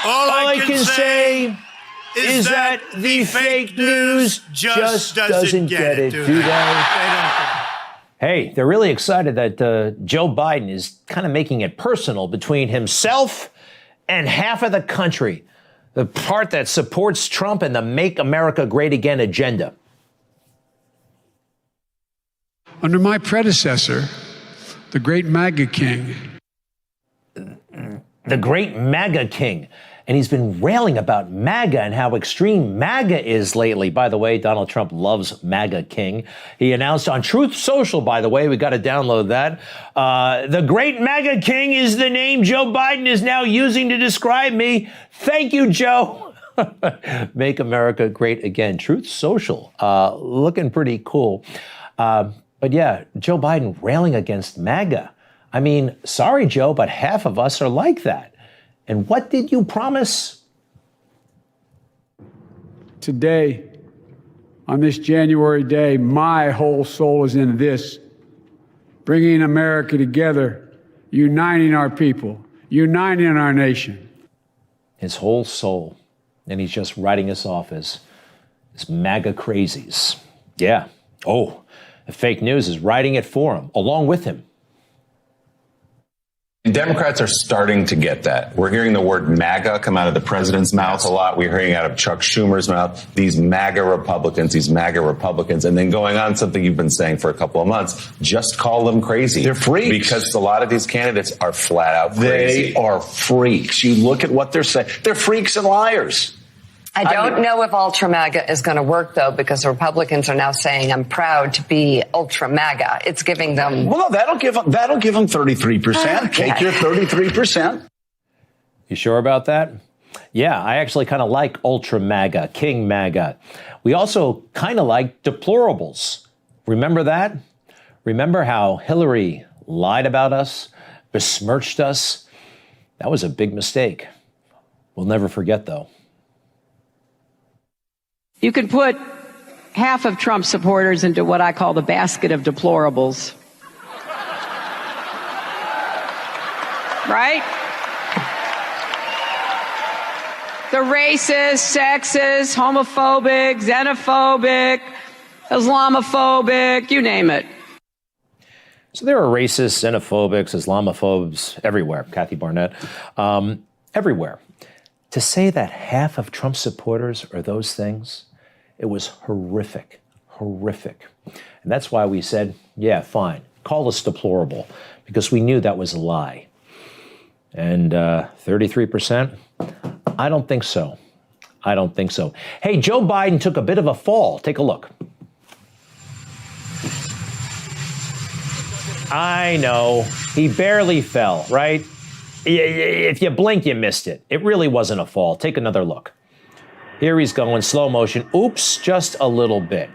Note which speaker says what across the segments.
Speaker 1: All I can say is that the fake news just doesn't get it, do they?
Speaker 2: Hey, they're really excited that Joe Biden is kind of making it personal between himself and half of the country, the part that supports Trump and the Make America Great Again agenda.
Speaker 3: Under my predecessor, the great MAGA king.
Speaker 2: The great MAGA king. And he's been railing about MAGA and how extreme MAGA is lately. By the way, Donald Trump loves MAGA king. He announced on Truth Social, by the way, we got to download that. The great MAGA king is the name Joe Biden is now using to describe me. Thank you, Joe. Make America Great Again. Truth Social. Looking pretty cool. But yeah, Joe Biden railing against MAGA. I mean, sorry, Joe, but half of us are like that. And what did you promise?
Speaker 3: Today, on this January day, my whole soul is in this, bringing America together, uniting our people, uniting our nation.
Speaker 2: His whole soul. And he's just writing us off as MAGA crazies. Yeah. Oh, the fake news is writing it for him, along with him.
Speaker 4: Democrats are starting to get that. We're hearing the word MAGA come out of the president's mouth a lot. We're hearing out of Chuck Schumer's mouth, these MAGA Republicans, and then going on something you've been saying for a couple of months, just call them crazy.
Speaker 5: They're freaks.
Speaker 4: Because a lot of these candidates are flat out crazy.
Speaker 5: They are freaks. You look at what they're saying. They're freaks and liars.
Speaker 6: I don't know if ultra MAGA is going to work, though, because the Republicans are now saying, I'm proud to be ultra MAGA. It's giving them.
Speaker 5: Well, no, that'll give them 33%. Take your 33%.
Speaker 2: You sure about that? Yeah, I actually kind of like ultra MAGA, King MAGA. We also kind of like deplorables. Remember that? Remember how Hillary lied about us, besmirched us? That was a big mistake. We'll never forget, though.
Speaker 7: You could put half of Trump supporters into what I call the basket of deplorables. Right? The racist, sexist, homophobic, xenophobic, Islamophobic, you name it.
Speaker 2: So there are racists, xenophobics, Islamophobes everywhere, Kathy Barnett, everywhere. To say that half of Trump supporters are those things, it was horrific, horrific. And that's why we said, yeah, fine, call us deplorable, because we knew that was a lie. And 33%? I don't think so. I don't think so. Hey, Joe Biden took a bit of a fall. Take a look. I know, he barely fell, right? If you blink, you missed it. It really wasn't a fall. Take another look. Here he's going, slow motion. Oops, just a little bit.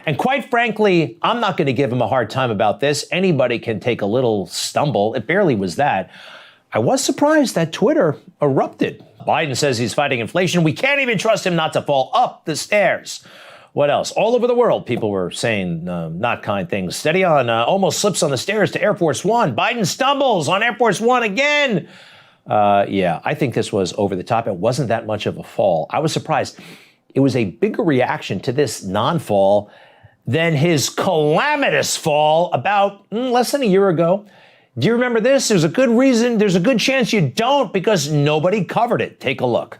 Speaker 2: And quite frankly, I'm not going to give him a hard time about this. Anybody can take a little stumble. It barely was that. I was surprised that Twitter erupted. Biden says he's fighting inflation. We can't even trust him not to fall up the stairs. What else? All over the world, people were saying not kind things. Steady on, almost slips on the stairs to Air Force One. Biden stumbles on Air Force One again. Yeah, I think this was over the top. It wasn't that much of a fall. I was surprised. It was a bigger reaction to this non-fall than his calamitous fall about less than a year ago. Do you remember this? There's a good reason. There's a good chance you don't, because nobody covered it. Take a look.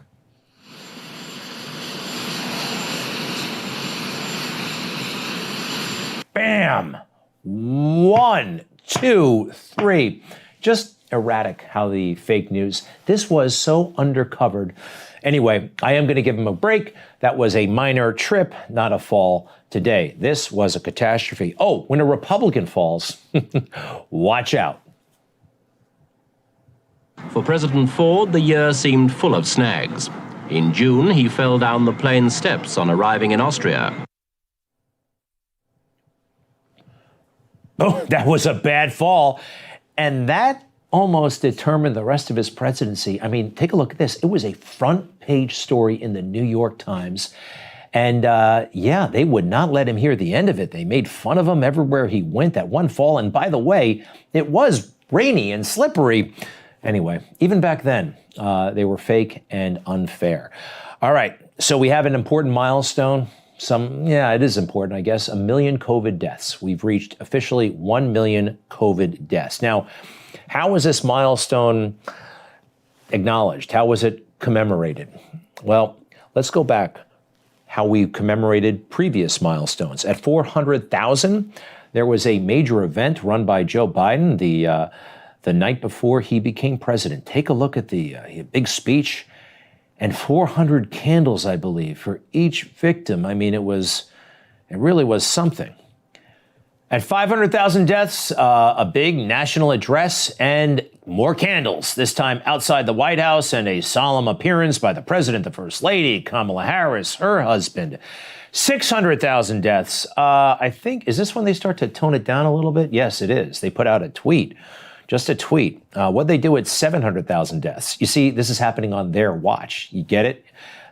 Speaker 2: Bam! 1, 2, 3. Just erratic how the fake news. This was so undercovered. Anyway, I am going to give him a break. That was a minor trip, not a fall today. This was a catastrophe. Oh, when a Republican falls, watch out.
Speaker 8: For President Ford, the year seemed full of snags. In June, he fell down the plane steps on arriving in Austria.
Speaker 2: Oh, that was a bad fall. And that almost determined the rest of his presidency. I mean, take a look at this. It was a front page story in the New York Times. And yeah, they would not let him hear the end of it. They made fun of him everywhere he went, that one fall. And by the way, it was rainy and slippery. Anyway, even back then, they were fake and unfair. All right, so we have an important milestone. It is important, I guess. 1 million COVID deaths. We've reached officially 1 million COVID deaths. Now, how was this milestone acknowledged? How was it commemorated? Well, let's go back how we commemorated previous milestones. At 400,000, there was a major event run by Joe Biden the night before he became president. Take a look at the big speech and 400 candles, I believe, for each victim. I mean, it really was something. At 500,000 deaths, a big national address and more candles, this time outside the White House, and a solemn appearance by the president, the first lady, Kamala Harris, her husband. 600,000 deaths. I think, is this when they start to tone it down a little bit? Yes, it is. They put out a tweet, just a tweet. What'd they do at 700,000 deaths? You see, this is happening on their watch. You get it?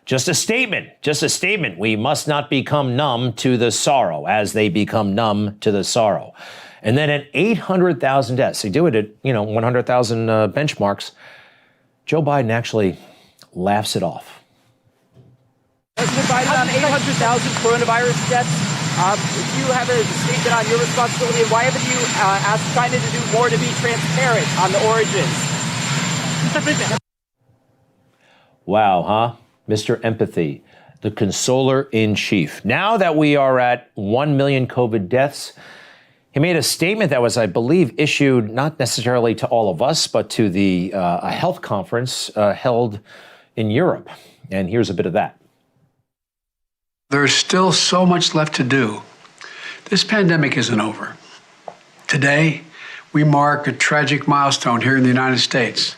Speaker 2: Just a statement, just a statement. We must not become numb to the sorrow as they become numb to the sorrow. And then at 800,000 deaths, they do it at, 100,000 benchmarks. Joe Biden actually laughs it off.
Speaker 9: President Biden, on 800,000 coronavirus deaths, if you have a statement on your responsibility, why haven't you asked China to do more to be transparent on the origins?
Speaker 2: Wow, huh? Mr. Empathy, the consoler-in-chief. Now that we are at 1 million COVID deaths, he made a statement that was, I believe, issued not necessarily to all of us, but to a health conference held in Europe. And here's a bit of that.
Speaker 10: There's still so much left to do. This pandemic isn't over. Today, we mark a tragic milestone here in the United States.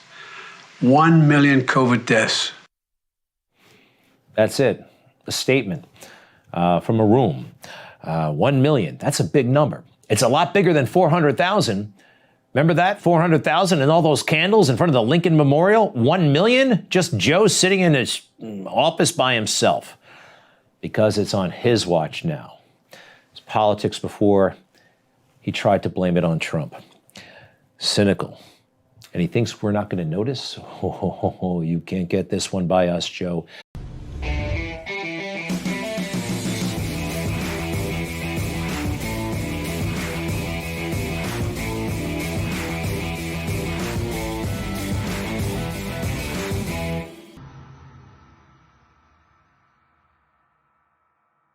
Speaker 10: 1 million COVID deaths.
Speaker 2: That's it. A statement from a room. 1 million. That's a big number. It's a lot bigger than 400,000. Remember that? 400,000 and all those candles in front of the Lincoln Memorial? 1 million? Just Joe sitting in his office by himself. Because it's on his watch now. It's politics before he tried to blame it on Trump. Cynical. And he thinks we're not going to notice? Oh, you can't get this one by us, Joe.